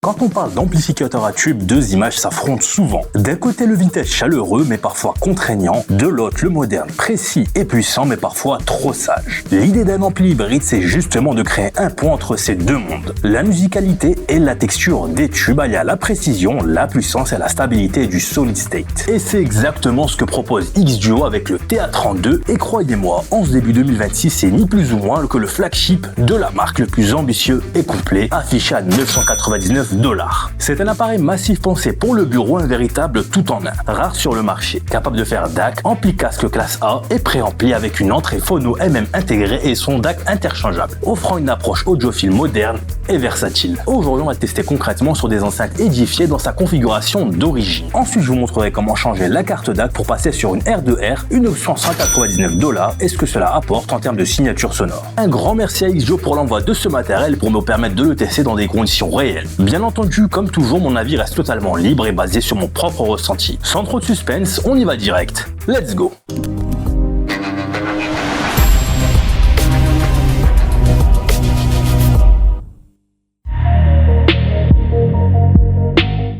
Quand on parle d'amplificateur à tube, deux images s'affrontent souvent. D'un côté le vintage chaleureux mais parfois contraignant, de l'autre le moderne précis et puissant mais parfois trop sage. L'idée d'un ampli hybride, c'est justement de créer un pont entre ces deux mondes. La musicalité et la texture des tubes alliés à la précision, la puissance et la stabilité du solid state. Et c'est exactement ce que propose X-Duo avec le TA32 et croyez-moi, en ce début 2026, c'est ni plus ou moins que le flagship de la marque le plus ambitieux et complet, affiché à 999 $. C'est un appareil massif pensé pour le bureau, un véritable tout en un, rare sur le marché, capable de faire DAC, ampli casque classe A et préampli avec une entrée phono MM intégrée et son DAC interchangeable, offrant une approche audiophile moderne et versatile. Aujourd'hui, on va le tester concrètement sur des enceintes édifiées dans sa configuration d'origine. Ensuite, je vous montrerai comment changer la carte DAC pour passer sur une R2R, une option 199 $ et ce que cela apporte en termes de signature sonore. Un grand merci à X-Duo pour l'envoi de ce matériel pour me permettre de le tester dans des conditions réelles. Bien entendu, comme toujours, mon avis reste totalement libre et basé sur mon propre ressenti. Sans trop de suspense, on y va direct. Let's go!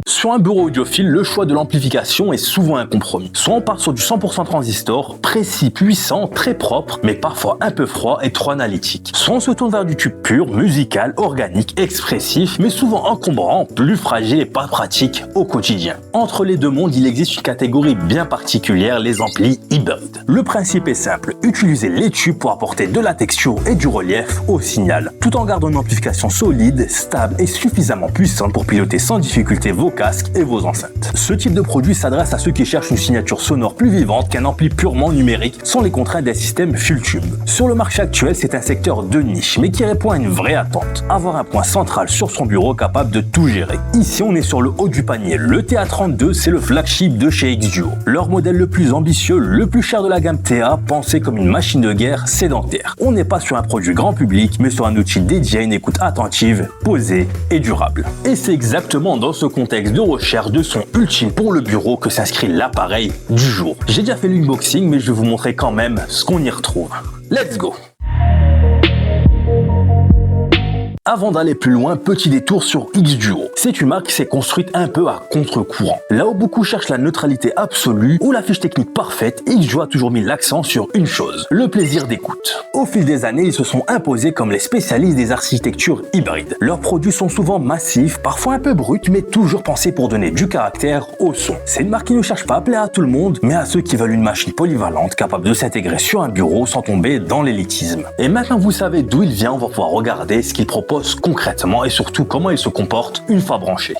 Sur un bureau audiophile, le choix de l'amplification est souvent un compromis. Soit on part sur du 100% transistor, précis, puissant, très propre, mais parfois un peu froid et trop analytique. Soit on se tourne vers du tube pur, musical, organique, expressif, mais souvent encombrant, plus fragile et pas pratique au quotidien. Entre les deux mondes, il existe une catégorie bien particulière, les amplis hybrides. Le principe est simple, utiliser les tubes pour apporter de la texture et du relief au signal, tout en gardant une amplification solide, stable et suffisamment puissante pour piloter sans difficulté vos casques et vos enceintes. Ce type de produit s'adresse à ceux qui cherchent une signature sonore plus vivante qu'un ampli purement numérique sans les contraintes des systèmes full tube. Sur le marché actuel, c'est un secteur de niche, mais qui répond à une vraie attente. Avoir un point central sur son bureau capable de tout gérer. Ici, on est sur le haut du panier. Le TA32, c'est le flagship de chez X-Duo. Leur modèle le plus ambitieux, le plus cher de la gamme TA, pensé comme une machine de guerre sédentaire. On n'est pas sur un produit grand public, mais sur un outil dédié à une écoute attentive, posée et durable. Et c'est exactement dans ce contexte de recherche de son ultime pour le bureau que s'inscrit l'appareil du jour. J'ai déjà fait l'unboxing, mais je vais vous montrer quand même ce qu'on y retrouve. Let's go! Avant d'aller plus loin, petit détour sur X-Duo. C'est une marque qui s'est construite un peu à contre-courant. Là où beaucoup cherchent la neutralité absolue ou la fiche technique parfaite, X-Duo a toujours mis l'accent sur une chose, le plaisir d'écoute. Au fil des années, ils se sont imposés comme les spécialistes des architectures hybrides. Leurs produits sont souvent massifs, parfois un peu bruts, mais toujours pensés pour donner du caractère au son. C'est une marque qui ne cherche pas à plaire à tout le monde, mais à ceux qui veulent une machine polyvalente capable de s'intégrer sur un bureau sans tomber dans l'élitisme. Et maintenant que vous savez d'où il vient, on va pouvoir regarder ce qu'il propose concrètement et surtout comment il se comporte une fois branché.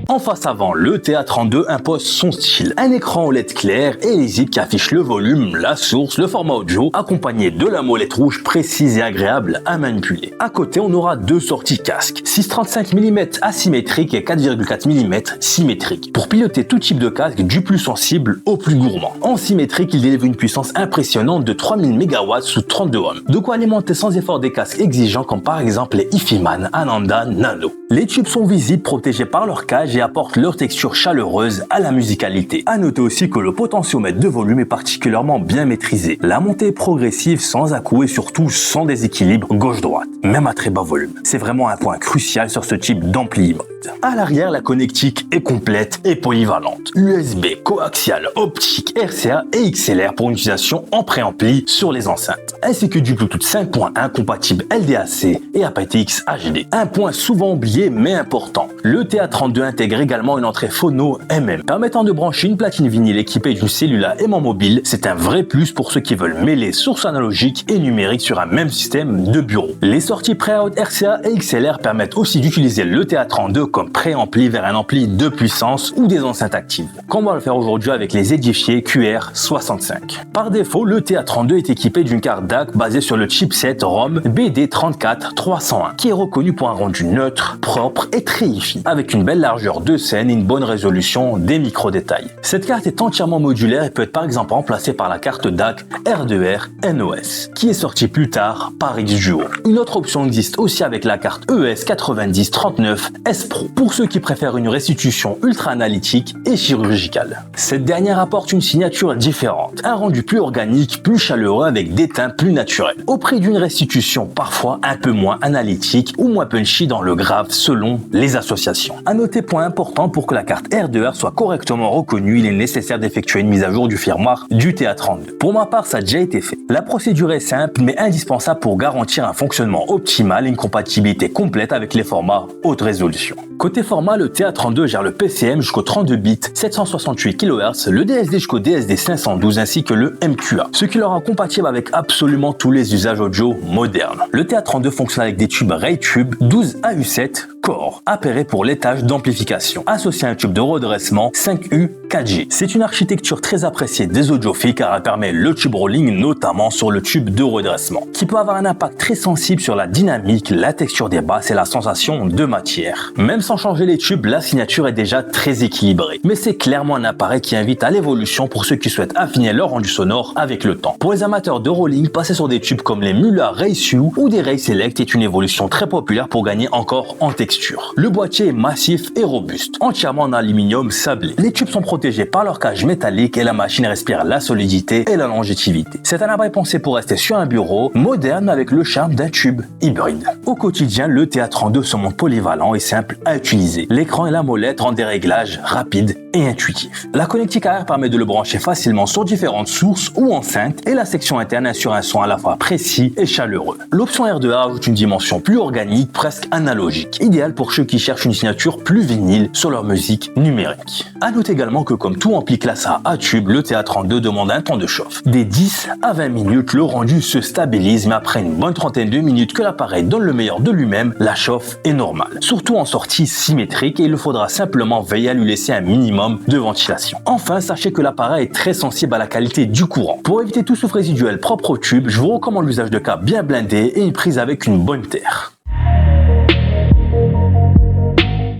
En face avant, le TA32 impose son style. Un écran OLED clair et lisible qui affiche le volume, la source, le format audio, accompagné de la molette rouge précise et agréable à manipuler. À côté, on aura deux sorties casque, 6,35 mm asymétrique et 4,4 mm symétrique, pour piloter tout type de casque du plus sensible au plus gourmand. En symétrique, il délivre une puissance impressionnante de 3000 MW sous 32 ohms, de quoi alimenter sans effort des casques exigeants comme par exemple les Ifiman, Ananda, Nano. Les tubes sont visibles, protégés par leur cage et apportent leur texture chaleureuse à la musicalité. À noter aussi que le potentiomètre de volume est particulièrement bien maîtrisé. La montée est progressive sans à-coups et surtout sans déséquilibre gauche-droite, même à très bas volume. C'est vraiment un point crucial sur ce type d'ampli hybride. À l'arrière, la connectique est complète et polyvalente. USB, coaxial, optique, RCA et XLR pour une utilisation en préampli sur les enceintes, ainsi que du Bluetooth 5.1 compatible LDAC et aptX HD. Un point souvent oublié mais important, le TA32 intègre également une entrée phono MM, permettant de brancher une platine vinyle équipée d'une cellule aimant mobile. C'est un vrai plus pour ceux qui veulent mêler source analogique et numérique sur un même système de bureau. Les sorties pré-out RCA et XLR permettent aussi d'utiliser le TA32 comme préampli vers un ampli de puissance ou des enceintes actives, comme on va le faire aujourd'hui avec les édifiés QR65. Par défaut, le TA32 est équipé d'une carte DAC basée sur le chipset ROM BD34301, qui est reconnu pour un rendu neutre, propre et très hi-fi, avec une belle largeur de scène et une bonne résolution des micro-détails. Cette carte est entièrement modulaire et peut être par exemple remplacée par la carte DAC R2R NOS, qui est sortie plus tard par X-Duo. Une autre option existe aussi avec la carte ES9039 S Pro Pro, pour ceux qui préfèrent une restitution ultra analytique et chirurgicale. Cette dernière apporte une signature différente, un rendu plus organique, plus chaleureux avec des teints plus naturels, au prix d'une restitution parfois un peu moins analytique ou moins punchy dans le grave selon les associations. À noter, point important, pour que la carte R2R soit correctement reconnue, il est nécessaire d'effectuer une mise à jour du firmware du TA32. Pour ma part, ça a déjà été fait. La procédure est simple mais indispensable pour garantir un fonctionnement optimal et une compatibilité complète avec les formats haute résolution. Côté format, le TA32 gère le PCM jusqu'au 32 bits, 768 kHz, le DSD jusqu'au DSD 512 ainsi que le MQA, ce qui le rend compatible avec absolument tous les usages audio modernes. Le TA32 fonctionne avec des tubes RayTube 12 AU7 Core, appairé pour l'étage d'amplification, associé à un tube de redressement 5U 4G. C'est une architecture très appréciée des audiophiles car elle permet le tube rolling, notamment sur le tube de redressement, qui peut avoir un impact très sensible sur la dynamique, la texture des basses et la sensation de matière. Même sans changer les tubes, la signature est déjà très équilibrée, mais c'est clairement un appareil qui invite à l'évolution pour ceux qui souhaitent affiner leur rendu sonore avec le temps. Pour les amateurs de rolling, passer sur des tubes comme les Müller Race U ou des Ray Select est une évolution très populaire pour gagner encore en texture. Le boîtier est massif et robuste, entièrement en aluminium sablé. Les tubes sont protégés par leur cage métallique et la machine respire la solidité et la longévité. C'est un appareil pensé pour rester sur un bureau, moderne avec le charme d'un tube hybride. Au quotidien, le TA32 se montre polyvalent et simple à utiliser. L'écran et la molette rendent des réglages rapides et intuitifs. La connectique AR permet de le brancher facilement sur différentes sources ou enceintes et la section interne assure un son à la fois précis et chaleureux. L'option R2R ajoute une dimension plus organique, presque analogique, idéale pour ceux qui cherchent une signature plus vinyle sur leur musique numérique. A noter également que comme tout ampli classe A à tube, le TA32 demande un temps de chauffe. Des 10 à 20 minutes, le rendu se stabilise, mais après une bonne trentaine de minutes que l'appareil donne le meilleur de lui-même, la chauffe est normale. Surtout en sortie symétrique et il faudra simplement veiller à lui laisser un minimum de ventilation. Enfin, sachez que l'appareil est très sensible à la qualité du courant. Pour éviter tout souffle résiduel propre au tube, je vous recommande l'usage de câbles bien blindés et une prise avec une bonne terre.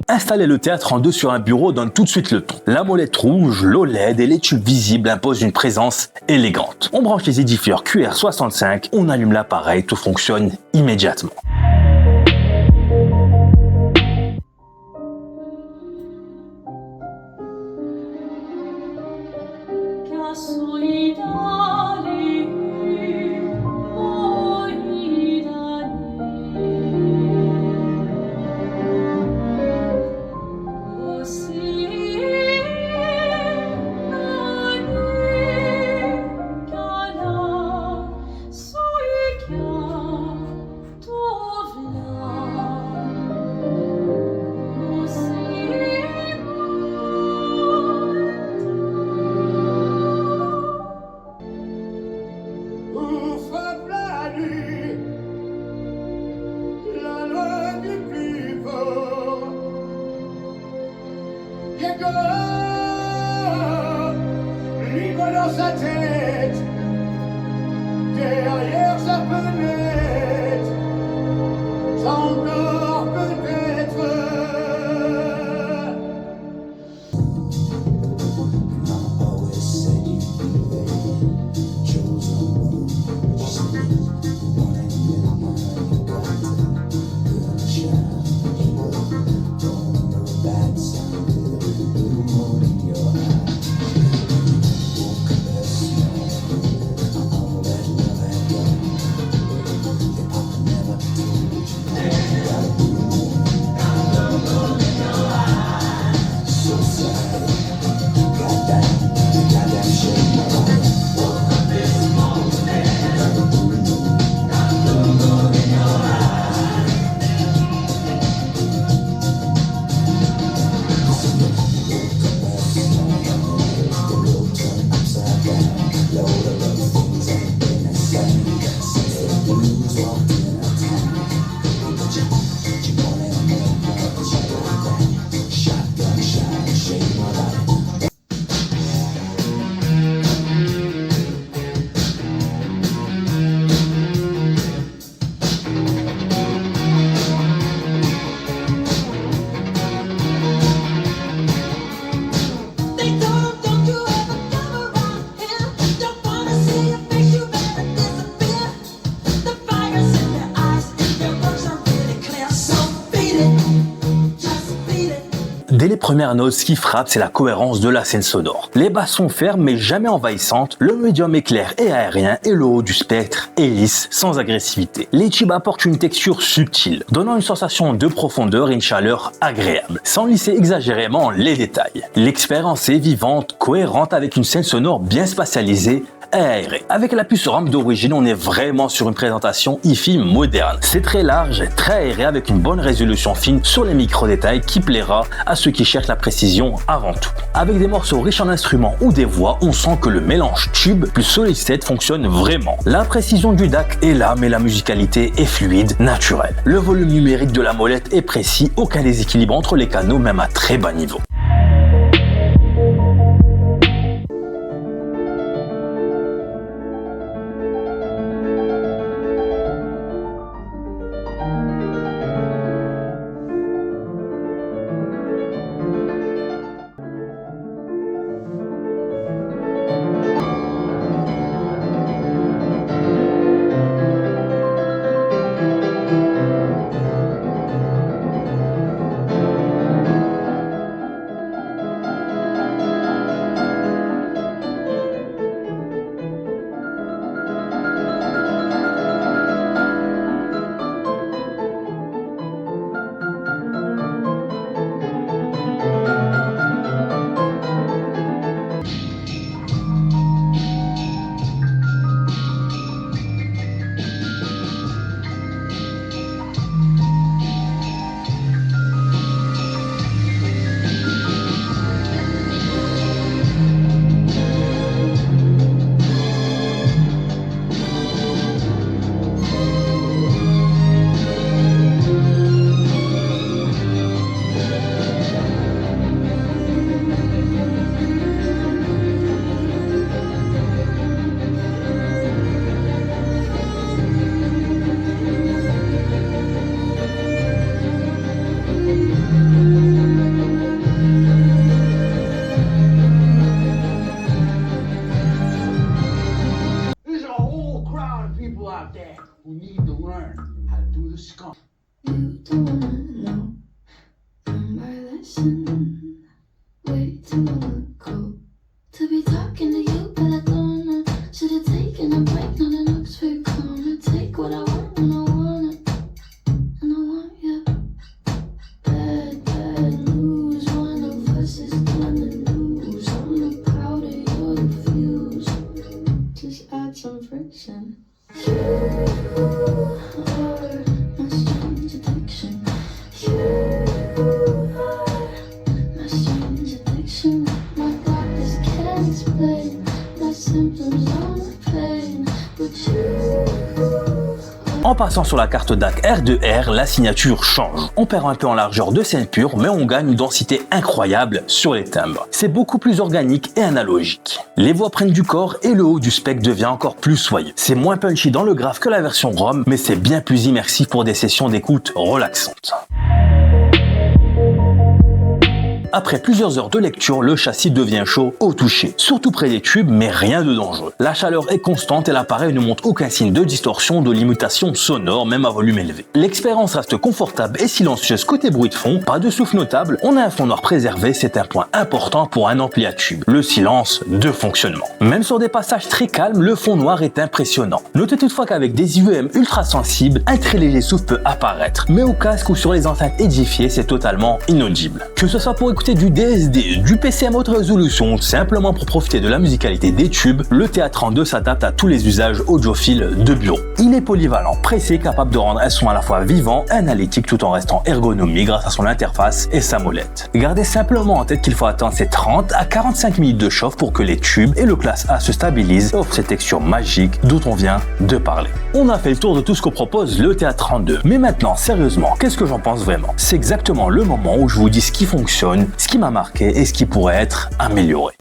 Installer le TA32 sur un bureau donne tout de suite le ton. La molette rouge, l'OLED et les tubes visibles imposent une présence élégante. On branche les édifieurs QR65, on allume l'appareil, tout fonctionne immédiatement. Libre dans sa tête, derrière sa fenêtre, encore peut-être. Dès les premières notes, ce qui frappe, c'est la cohérence de la scène sonore. Les basses sont fermes mais jamais envahissantes, le médium est clair et aérien et le haut du spectre est lisse, sans agressivité. Les tubes apportent une texture subtile, donnant une sensation de profondeur et une chaleur agréable, sans lisser exagérément les détails. L'expérience est vivante, cohérente avec une scène sonore bien spatialisée, aéré. Avec la puce RAM d'origine, on est vraiment sur une présentation hi-fi moderne. C'est très large, très aéré avec une bonne résolution fine sur les micro-détails qui plaira à ceux qui cherchent la précision avant tout. Avec des morceaux riches en instruments ou des voix, on sent que le mélange tube plus solid state fonctionne vraiment. La précision du DAC est là, mais la musicalité est fluide, naturelle. Le volume numérique de la molette est précis, aucun déséquilibre entre les canaux, même à très bas niveau. Out there who need to learn how to do the skunk. You don't wanna know my lesson. Way too long ago to be talking to you, but I don't know. Should've taken a break, not an Oxford comma. Take what I want when I want it, and I want you. Bad, bad news. One of us is gonna lose. I'm the powder, you're the fuse. Just add some friction. You are my strange addiction. You are my strange addiction. My doctors can't explain my symptoms on the pain, but you. En passant sur la carte DAC R2R, la signature change. On perd un peu en largeur de scène pure, mais on gagne une densité incroyable sur les timbres. C'est beaucoup plus organique et analogique. Les voix prennent du corps et le haut du spectre devient encore plus soyeux. C'est moins punchy dans le graphe que la version ROM, mais c'est bien plus immersif pour des sessions d'écoute relaxantes. Après plusieurs heures de lecture, le châssis devient chaud au toucher, surtout près des tubes, mais rien de dangereux. La chaleur est constante et l'appareil ne montre aucun signe de distorsion ou de limitation sonore, même à volume élevé. L'expérience reste confortable et silencieuse côté bruit de fond, pas de souffle notable, on a un fond noir préservé, c'est un point important pour un ampli à tube, le silence de fonctionnement. Même sur des passages très calmes, le fond noir est impressionnant. Notez toutefois qu'avec des IEM ultra sensibles, un très léger souffle peut apparaître, mais au casque ou sur les enceintes édifiées, c'est totalement inaudible. Que ce soit pour écouter du DSD, du PCM haute résolution, simplement pour profiter de la musicalité des tubes, le TA32 s'adapte à tous les usages audiophiles de bureau. Il est polyvalent, pressé, capable de rendre un son à la fois vivant, analytique tout en restant ergonomique grâce à son interface et sa molette. Gardez simplement en tête qu'il faut attendre ces 30 à 45 minutes de chauffe pour que les tubes et le classe A se stabilisent et offrent ces textures magiques dont on vient de parler. On a fait le tour de tout ce que propose le TA32, mais maintenant, sérieusement, qu'est-ce que j'en pense vraiment? C'est exactement le moment où je vous dis ce qui fonctionne, ce qui m'a marqué et ce qui pourrait être amélioré.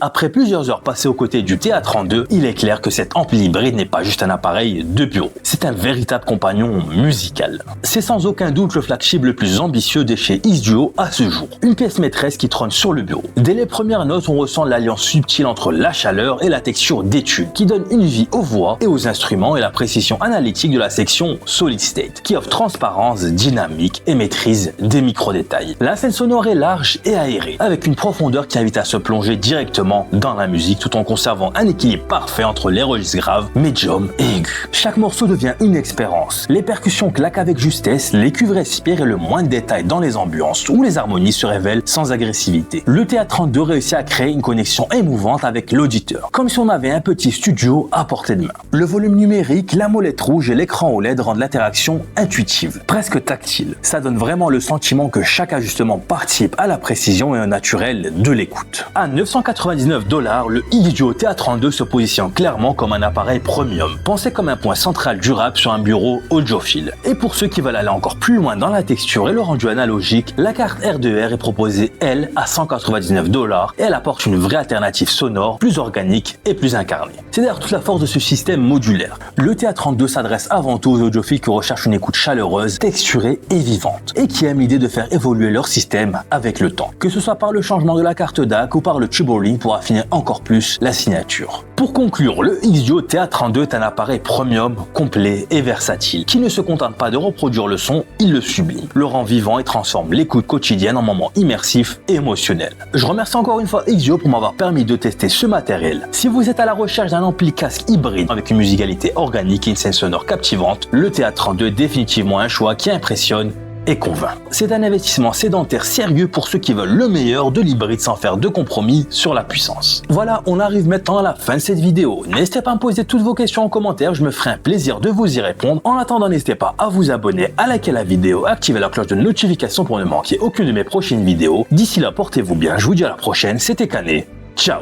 Après plusieurs heures passées aux côtés du TA32, il est clair que cet ampli hybride n'est pas juste un appareil de bureau. C'est un véritable compagnon musical. C'est sans aucun doute le flagship le plus ambitieux de chez X-Duo à ce jour. Une pièce maîtresse qui trône sur le bureau. Dès les premières notes, on ressent l'alliance subtile entre la chaleur et la texture d'étude qui donne une vie aux voix et aux instruments et la précision analytique de la section Solid State qui offre transparence, dynamique et maîtrise des micro-détails. La scène sonore est large et aérée avec une profondeur qui invite à se plonger directement dans la musique tout en conservant un équilibre parfait entre les registres graves, médium et aigus. Chaque morceau devient une expérience. Les percussions claquent avec justesse, les cuivres respirent et le moins de détails dans les ambiances où les harmonies se révèlent sans agressivité. Le TA32 réussit à créer une connexion émouvante avec l'auditeur, comme si on avait un petit studio à portée de main. Le volume numérique, la molette rouge et l'écran OLED rendent l'interaction intuitive, presque tactile. Ça donne vraiment le sentiment que chaque ajustement participe à la précision et au naturel de l'écoute. À 999 $, le X-Duo TA32 se positionne clairement comme un appareil premium, pensé comme un point central durable sur un bureau audiophile. Et pour ceux qui veulent aller encore plus loin dans la texture et le rendu analogique, la carte R2R est proposée, elle, à 199 $ et elle apporte une vraie alternative sonore, plus organique et plus incarnée. C'est d'ailleurs toute la force de ce système modulaire. Le TA32 s'adresse avant tout aux audiophiles qui recherchent une écoute chaleureuse, texturée et vivante, et qui aiment l'idée de faire évoluer leur système avec le temps, que ce soit par le changement de la carte DAC ou par le tube rolling pour affiner encore plus la signature. Pour conclure, le X-Duo TA32 est un appareil premium, complet et versatile, qui ne se contente pas de reproduire le son, il le sublime, le rend vivant et transforme l'écoute quotidienne en moment immersif et émotionnel. Je remercie encore une fois X-Duo pour m'avoir permis de tester ce matériel. Si vous êtes à la recherche d'un ampli casque hybride avec une musicalité organique et une scène sonore captivante, le TA32 est définitivement un choix qui impressionne et convainc. C'est un investissement sédentaire sérieux pour ceux qui veulent le meilleur de l'hybride sans faire de compromis sur la puissance. Voilà, on arrive maintenant à la fin de cette vidéo. N'hésitez pas à me poser toutes vos questions en commentaire, je me ferai un plaisir de vous y répondre. En attendant, n'hésitez pas à vous abonner, à liker la vidéo, à activer la cloche de notification pour ne manquer aucune de mes prochaines vidéos. D'ici là, portez-vous bien, je vous dis à la prochaine, c'était Canet, ciao.